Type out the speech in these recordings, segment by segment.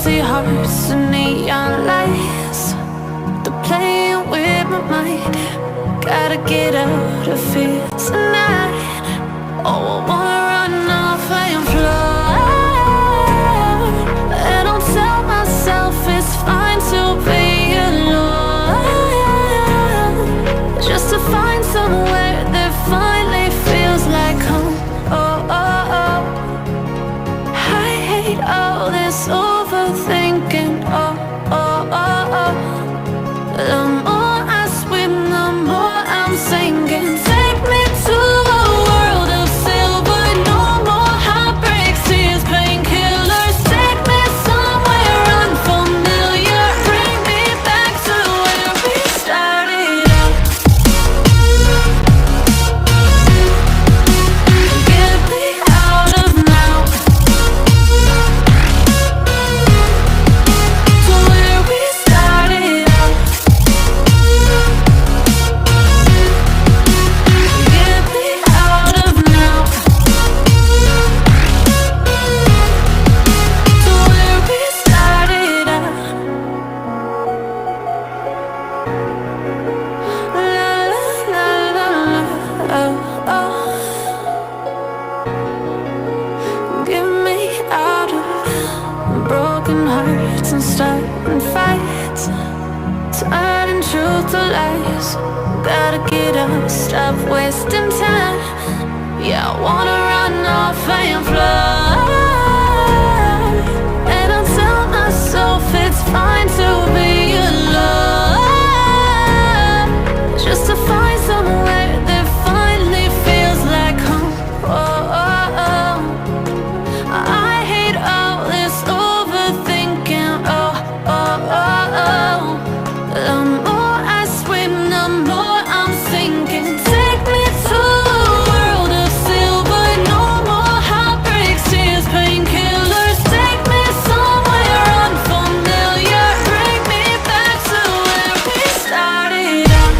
empty hearts and neon lights. They're playing with my mind. Gotta get out of here tonight. Oh, I wanna run off and fly. And I'll tell myself it's fine to be alone, just to find somewhere that finally feels like home. Oh, oh, oh. I hate all this overthinking. Oh, oh, oh, oh. The more I swim, the more I'm sinking. Take me to a world of silver. No more heartbreaks, tears, painkillers. Take me somewhere unfamiliar. Bring me back to where we started out. Get me out of now, to where we started out. Get me out of now, to where we started out. La la la la la, oh, oh. Get me out of broken hearts and starting fights, turning truth to lies. Gotta get up, stop wasting time. Yeah, I wanna run off and fly. And I'll tell myself it's fine to be alone, just to find somewhere that finally feels like home. Oh, oh, oh. I hate all this overthinking. Oh, oh, oh, oh. The more I swim, the more I'm sinking. Take me to a world of silver. No more heartbreaks, tears, painkillers. Take me somewhere unfamiliar. Bring me back to where we started out.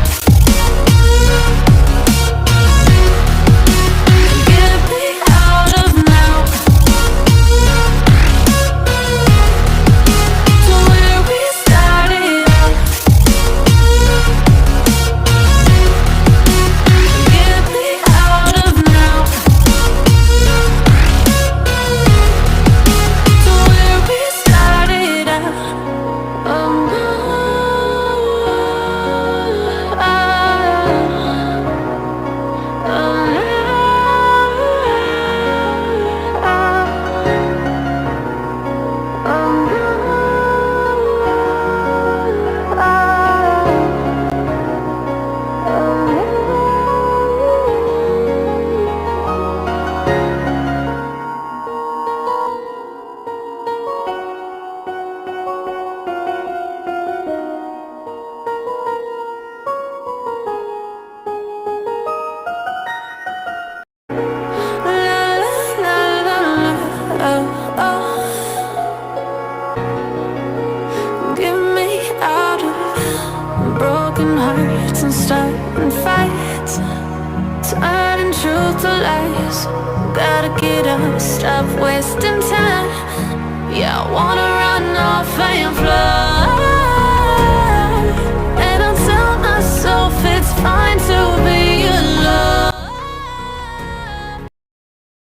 Get me out of now, to where we started out. Get me out of now, to where we started out. Oh, get me out of broken hearts and starting fights, turning truth to lies. Gotta get up, stop wasting time. Yeah, I wanna run off and fly.